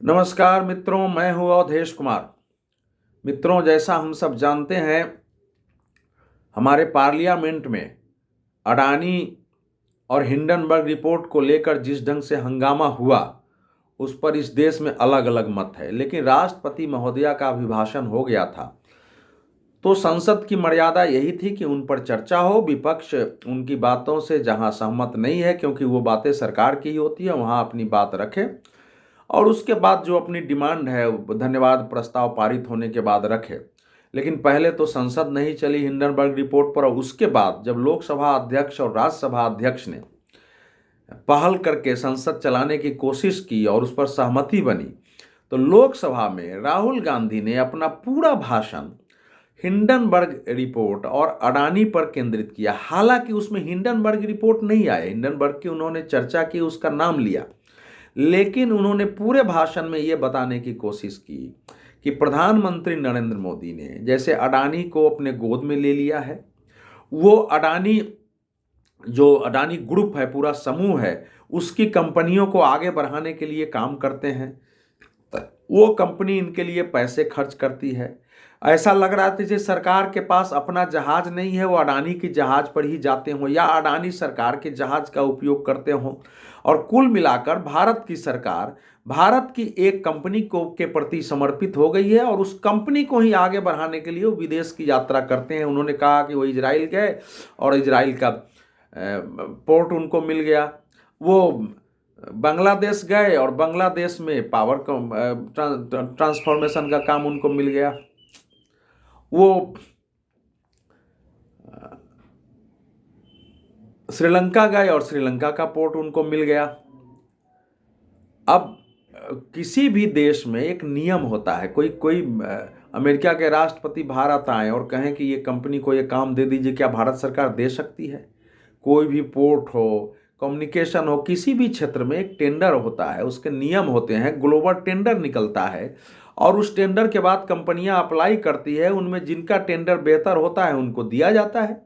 नमस्कार मित्रों, मैं हूँ अवधेश कुमार। मित्रों, जैसा हम सब जानते हैं, हमारे पार्लियामेंट में अडानी और हिंडनबर्ग रिपोर्ट को लेकर जिस ढंग से हंगामा हुआ, उस पर इस देश में अलग अलग मत है। लेकिन राष्ट्रपति महोदया का अभिभाषण हो गया था, तो संसद की मर्यादा यही थी कि उन पर चर्चा हो। विपक्ष उनकी बातों से जहां सहमत नहीं है, क्योंकि वो बातें सरकार की ही होती है, वहां अपनी बात रखे और उसके बाद जो अपनी डिमांड है, धन्यवाद प्रस्ताव पारित होने के बाद रखे। लेकिन पहले तो संसद नहीं चली हिंडनबर्ग रिपोर्ट पर, और उसके बाद जब लोकसभा अध्यक्ष और राज्यसभा अध्यक्ष ने पहल करके संसद चलाने की कोशिश की और उस पर सहमति बनी, तो लोकसभा में राहुल गांधी ने अपना पूरा भाषण हिंडनबर्ग रिपोर्ट और अडानी पर केंद्रित किया। हालांकि उसमें हिंडनबर्ग रिपोर्ट नहीं आया, हिंडनबर्ग की उन्होंने चर्चा की, उसका नाम लिया, लेकिन उन्होंने पूरे भाषण में यह बताने की कोशिश की कि प्रधानमंत्री नरेंद्र मोदी ने जैसे अडानी को अपने गोद में ले लिया है, वो अडानी जो अडानी ग्रुप है, पूरा समूह है, उसकी कंपनियों को आगे बढ़ाने के लिए काम करते हैं। वो कंपनी इनके लिए पैसे खर्च करती है। ऐसा लग रहा था जैसे सरकार के पास अपना जहाज नहीं है, वो अडानी की जहाज पर ही जाते हों या अडानी सरकार के जहाज का उपयोग करते हों। और कुल मिलाकर भारत की सरकार भारत की एक कंपनी को के प्रति समर्पित हो गई है और उस कंपनी को ही आगे बढ़ाने के लिए वो विदेश की यात्रा करते हैं। उन्होंने कहा कि वो इजराइल गए और इजराइल का पोर्ट उनको मिल गया। वो बांग्लादेश गए और बांग्लादेश में पावर ट्रांसफॉर्मेशन का काम उनको मिल गया। वो श्रीलंका गए और श्रीलंका का पोर्ट उनको मिल गया। अब किसी भी देश में एक नियम होता है। कोई अमेरिका के राष्ट्रपति भारत आए और कहें कि ये कंपनी को ये काम दे दीजिए, क्या भारत सरकार दे सकती है? कोई भी पोर्ट हो, कम्युनिकेशन हो, किसी भी क्षेत्र में एक टेंडर होता है, उसके नियम होते हैं, ग्लोबल टेंडर निकलता है और उस टेंडर के बाद कंपनियां अप्लाई करती है, उनमें जिनका टेंडर बेहतर होता है उनको दिया जाता है।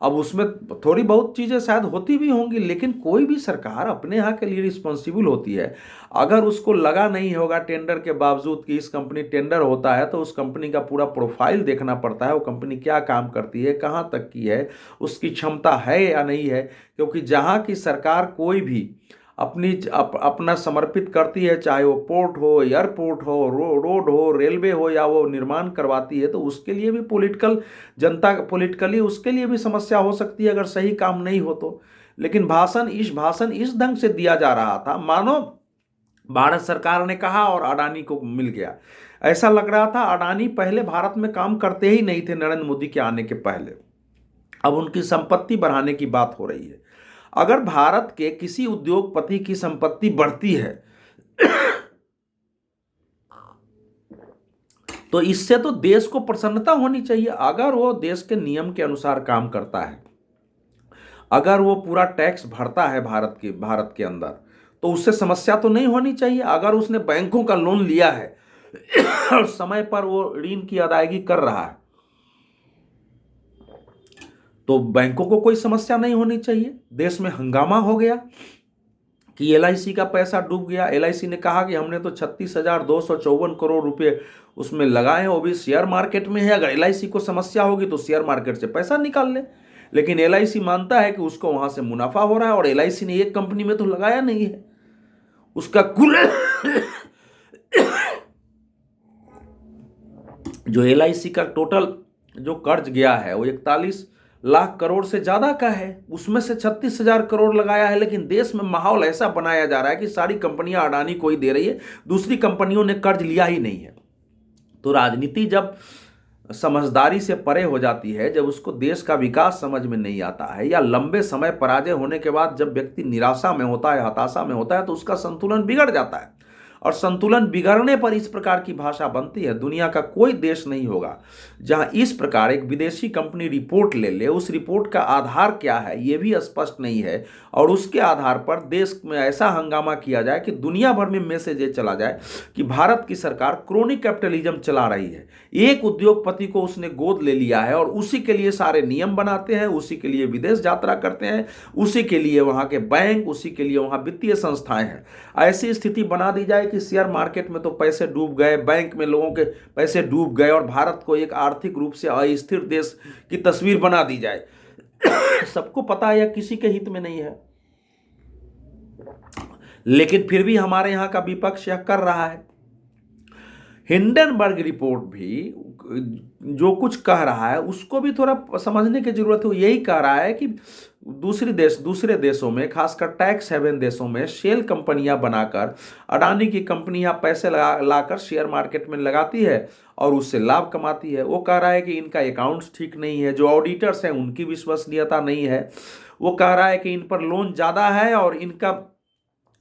अब उसमें थोड़ी बहुत चीज़ें शायद होती भी होंगी, लेकिन कोई भी सरकार अपने यहाँ के लिए रिस्पॉन्सिबल होती है। अगर उसको लगा नहीं होगा टेंडर के बावजूद कि इस कंपनी टेंडर होता है, तो उस कंपनी का पूरा प्रोफाइल देखना पड़ता है, वो कंपनी क्या काम करती है, कहाँ तक की है, उसकी क्षमता है या नहीं है। क्योंकि जहाँ की सरकार कोई भी अपना समर्पित करती है, चाहे वो पोर्ट हो, एयरपोर्ट हो, रोड हो, रेलवे हो, या वो निर्माण करवाती है, तो उसके लिए भी पॉलिटिकली उसके लिए भी समस्या हो सकती है अगर सही काम नहीं हो तो। लेकिन भाषण इस ढंग से दिया जा रहा था मानो भारत सरकार ने कहा और अडानी को मिल गया। ऐसा लग रहा था अडानी पहले भारत में काम करते ही नहीं थे नरेंद्र मोदी के आने के पहले। अब उनकी संपत्ति बढ़ाने की बात हो रही है। अगर भारत के किसी उद्योगपति की संपत्ति बढ़ती है तो इससे तो देश को प्रसन्नता होनी चाहिए। अगर वो देश के नियम के अनुसार काम करता है, अगर वो पूरा टैक्स भरता है भारत के अंदर, तो उससे समस्या तो नहीं होनी चाहिए। अगर उसने बैंकों का लोन लिया है और समय पर वो ऋण की अदायगी कर रहा है, तो बैंकों को कोई समस्या नहीं होनी चाहिए। देश में हंगामा हो गया कि एलआईसी का पैसा डूब गया। एलआईसी ने कहा कि हमने तो 36,254 करोड़ रुपए उसमें लगाए हैं, वो भी शेयर मार्केट में है। अगर एलआईसी को समस्या होगी तो शेयर मार्केट से पैसा निकाल ले। लेकिन एलआईसी मानता है कि उसको वहां से मुनाफा हो रहा है और एलआईसी ने एक कंपनी में तो लगाया नहीं है। उसका कुल जो एलआईसी का टोटल जो कर्ज गया है वो 41 लाख करोड़ से ज्यादा का है। उसमें से 36,000 करोड़ लगाया है। लेकिन देश में माहौल ऐसा बनाया जा रहा है कि सारी कंपनियां अडानी को ही दे रही है, दूसरी कंपनियों ने कर्ज लिया ही नहीं है। तो राजनीति जब समझदारी से परे हो जाती है, जब उसको देश का विकास समझ में नहीं आता है, या लंबे समय पराजय होने के बाद जब व्यक्ति निराशा में होता है, हताशा में होता है, तो उसका संतुलन बिगड़ जाता है। और संतुलन बिगड़ने पर इस प्रकार की भाषा बनती है। दुनिया का कोई देश नहीं होगा जहां इस प्रकार एक विदेशी कंपनी रिपोर्ट ले ले, उस रिपोर्ट का आधार क्या है ये भी स्पष्ट नहीं है, और उसके आधार पर देश में ऐसा हंगामा किया जाए कि दुनिया भर में मैसेज ये चला जाए कि भारत की सरकार क्रोनिक कैपिटलिज्म चला रही है। एक उद्योगपति को उसने गोद ले लिया है और उसी के लिए सारे नियम बनाते हैं, उसी के लिए विदेश यात्रा करते हैं, उसी के लिए वहां के बैंक, उसी के लिए वहां वित्तीय संस्थाएं हैं। ऐसी स्थिति बना दी जाए कि शेयर मार्केट में तो पैसे डूब गए, बैंक में लोगों के पैसे डूब गए और भारत को एक आर्थिक रूप से अस्थिर देश की तस्वीर बना दी जाए। सबको पता है यह किसी के हित में नहीं है, लेकिन फिर भी हमारे यहां का विपक्ष यह कर रहा है। हिंडनबर्ग रिपोर्ट भी जो कुछ कह रहा है उसको भी थोड़ा समझने की जरूरत है। यही कह रहा है कि दूसरे देशों में, खासकर टैक्स हेवन देशों में शेल कंपनियां बनाकर अडानी की कंपनियां पैसे लाकर शेयर मार्केट में लगाती है और उससे लाभ कमाती है। वो कह रहा है कि इनका अकाउंट्स ठीक नहीं है, जो ऑडिटर्स हैं उनकी विश्वसनीयता नहीं है। वो कह रहा है कि इन पर लोन ज़्यादा है और इनका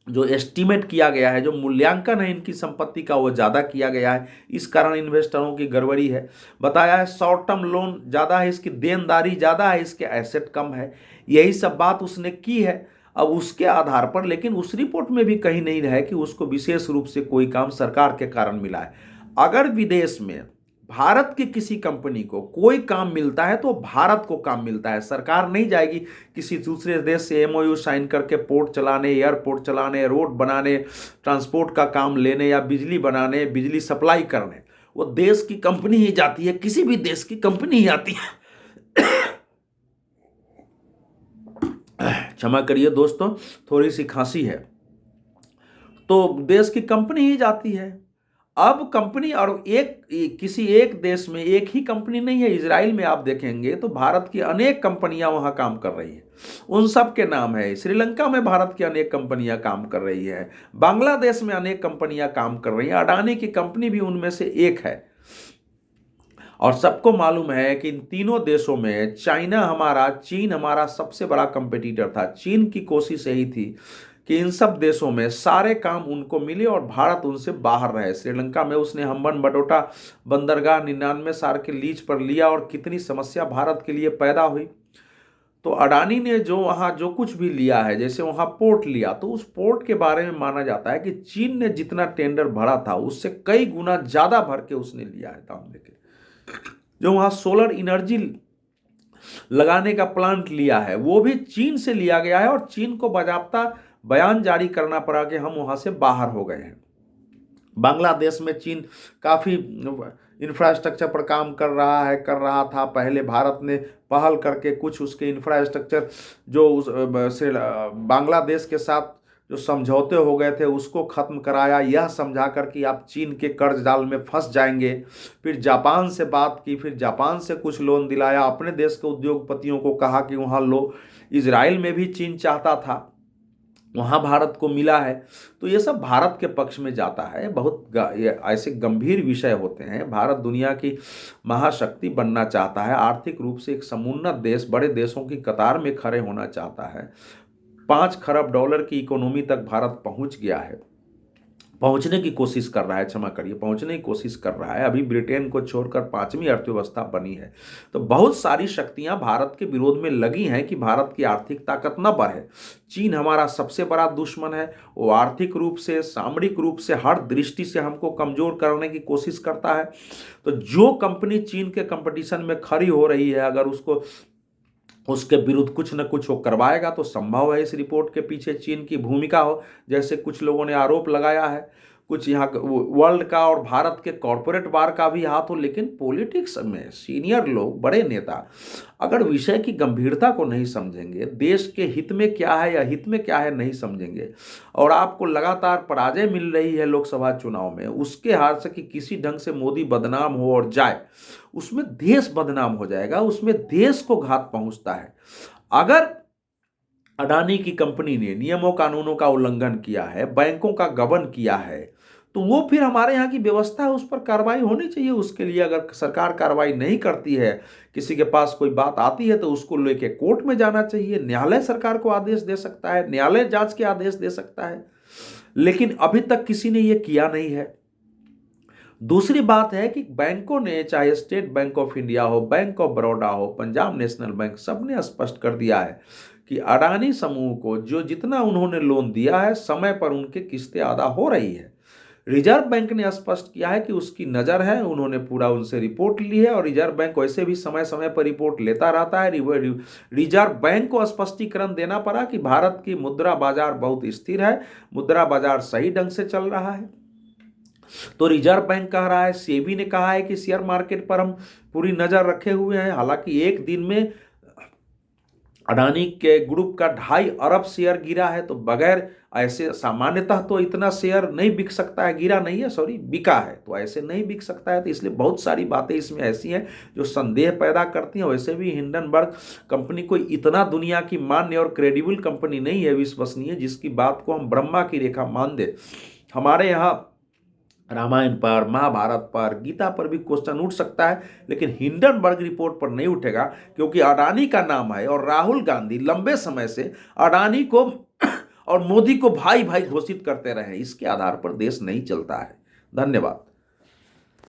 जो एस्टीमेट किया गया है, जो मूल्यांकन है इनकी संपत्ति का, वो ज़्यादा किया गया है। इस कारण इन्वेस्टरों की गड़बड़ी है। बताया है शॉर्ट टर्म लोन ज़्यादा है, इसकी देनदारी ज़्यादा है, इसके एसेट कम है। यही सब बात उसने की है। अब उसके आधार पर, लेकिन उस रिपोर्ट में भी कहीं नहीं है कि उसको विशेष रूप से कोई काम सरकार के कारण मिला है। अगर विदेश में भारत की किसी कंपनी को कोई काम मिलता है तो भारत को काम मिलता है। सरकार नहीं जाएगी किसी दूसरे देश से एमओयू साइन करके पोर्ट चलाने, एयरपोर्ट चलाने, रोड बनाने, ट्रांसपोर्ट का काम लेने या बिजली बनाने, बिजली सप्लाई करने। वो देश की कंपनी ही जाती है, किसी भी देश की कंपनी ही आती है। क्षमा करिए दोस्तों, थोड़ी सी खांसी है। तो देश की कंपनी ही जाती है। अब कंपनी, और किसी एक देश में एक ही कंपनी नहीं है। इजराइल में आप देखेंगे तो भारत की अनेक कंपनियां वहां काम कर रही है, उन सब के नाम है। श्रीलंका में भारत की अनेक कंपनियां काम कर रही है, बांग्लादेश में अनेक कंपनियां काम कर रही हैं। अडानी की कंपनी भी उनमें से एक है। और सबको मालूम है कि इन तीनों देशों में चीन हमारा सबसे बड़ा कंपटीटर था। चीन की कोशिश यही थी कि इन सब देशों में सारे काम उनको मिले और भारत उनसे बाहर रहे। श्रीलंका में उसने हम्बनटोटा बंदरगाह 99 साल के लीज पर लिया और कितनी समस्या भारत के लिए पैदा हुई। तो अडानी ने जो वहाँ जो कुछ भी लिया है, जैसे वहाँ पोर्ट लिया, तो उस पोर्ट के बारे में माना जाता है कि चीन ने जितना टेंडर भरा था उससे कई गुना ज़्यादा भर के उसने लिया है दाम देके। जो वहाँ सोलर एनर्जी लगाने का प्लांट लिया है वो भी चीन से लिया गया है और चीन को बाकायदा बयान जारी करना पड़ा कि हम वहां से बाहर हो गए हैं। बांग्लादेश में चीन काफ़ी इंफ्रास्ट्रक्चर पर काम कर रहा था। पहले भारत ने पहल करके कुछ उसके इंफ्रास्ट्रक्चर जो बांग्लादेश के साथ जो समझौते हो गए थे उसको ख़त्म कराया, यह समझा कर कि आप चीन के कर्ज जाल में फंस जाएंगे। फिर जापान से बात की, फिर जापान से कुछ लोन दिलाया, अपने देश के उद्योगपतियों को कहा कि वहाँ लो। इजराइल में भी चीन चाहता था, वहाँ भारत को मिला है। तो ये सब भारत के पक्ष में जाता है। बहुत ये ऐसे गंभीर विषय होते हैं। भारत दुनिया की महाशक्ति बनना चाहता है, आर्थिक रूप से एक समुन्नत देश, बड़े देशों की कतार में खड़े होना चाहता है। 5 खरब डॉलर की इकोनॉमी तक भारत पहुंच गया है, पहुंचने की कोशिश कर रहा है, क्षमा करिए, पहुंचने की कोशिश कर रहा है। अभी ब्रिटेन को छोड़कर 5वीं अर्थव्यवस्था बनी है। तो बहुत सारी शक्तियां भारत के विरोध में लगी हैं कि भारत की आर्थिक ताकत न बढ़े। चीन हमारा सबसे बड़ा दुश्मन है। वो आर्थिक रूप से, सामरिक रूप से, हर दृष्टि से हमको कमजोर करने की कोशिश करता है। तो जो कंपनी चीन के कंपटीशन में खड़ी हो रही है, अगर उसके विरुद्ध कुछ न कुछ वो करवाएगा तो संभव है इस रिपोर्ट के पीछे चीन की भूमिका हो, जैसे कुछ लोगों ने आरोप लगाया है। कुछ यहाँ वर्ल्ड का और भारत के कॉरपोरेट बार का भी हाथ हो। लेकिन पॉलिटिक्स में सीनियर लोग, बड़े नेता अगर विषय की गंभीरता को नहीं समझेंगे, देश के हित में क्या है या हित में क्या है नहीं समझेंगे, और आपको लगातार पराजय मिल रही है लोकसभा चुनाव में, उसके हाथ से कि किसी ढंग से मोदी बदनाम हो और जाए, उसमें देश बदनाम हो जाएगा, उसमें देश को घात पहुंचता है। अगर अडानी की कंपनी ने नियमों कानूनों का उल्लंघन किया है, बैंकों का गबन किया है, तो वो फिर हमारे यहाँ की व्यवस्था है, उस पर कार्रवाई होनी चाहिए। उसके लिए अगर सरकार कार्रवाई नहीं करती है, किसी के पास कोई बात आती है तो उसको लेके कोर्ट में जाना चाहिए। न्यायालय सरकार को आदेश दे सकता है, न्यायालय जांच के आदेश दे सकता है, लेकिन अभी तक किसी ने ये किया नहीं है। दूसरी बात है कि बैंकों ने, चाहे स्टेट बैंक ऑफ इंडिया हो, बैंक ऑफ बड़ौदा हो, पंजाब नेशनल बैंक, सबने स्पष्ट कर दिया है कि अडानी समूह को जो जितना उन्होंने लोन दिया है समय पर उनके किस्तें अदा हो रही है। रिजर्व बैंक ने स्पष्ट किया है कि उसकी नज़र है, उन्होंने पूरा उनसे रिपोर्ट ली है और रिजर्व बैंक वैसे भी समय समय पर रिपोर्ट लेता रहता है। रिजर्व बैंक को स्पष्टीकरण देना पड़ा कि भारत की मुद्रा बाजार बहुत स्थिर है, मुद्रा बाजार सही ढंग से चल रहा है। तो रिजर्व बैंक कह रहा है, सेबी ने कहा है कि शेयर मार्केट पर हम पूरी नजर रखे हुए हैं। हालांकि एक दिन में अडानी के ग्रुप का 2.5 अरब शेयर गिरा है, तो बगैर ऐसे सामान्यतः तो इतना शेयर नहीं बिक सकता है, गिरा नहीं है, सॉरी बिका है, तो ऐसे नहीं बिक सकता है। तो इसलिए बहुत सारी बातें इसमें ऐसी हैं जो संदेह पैदा करती हैं। वैसे भी हिंडनबर्ग कंपनी कोई इतना दुनिया की मान्य और क्रेडिबल कंपनी नहीं है, विश्वसनीय, जिसकी बात को हम ब्रह्मा की रेखा मान दे। हमारे यहाँ रामायण पर, महाभारत पर, गीता पर भी क्वेश्चन उठ सकता है, लेकिन हिंडनबर्ग रिपोर्ट पर नहीं उठेगा, क्योंकि अडानी का नाम है और राहुल गांधी लंबे समय से अडानी को और मोदी को भाई भाई घोषित करते रहे। इसके आधार पर देश नहीं चलता है। धन्यवाद।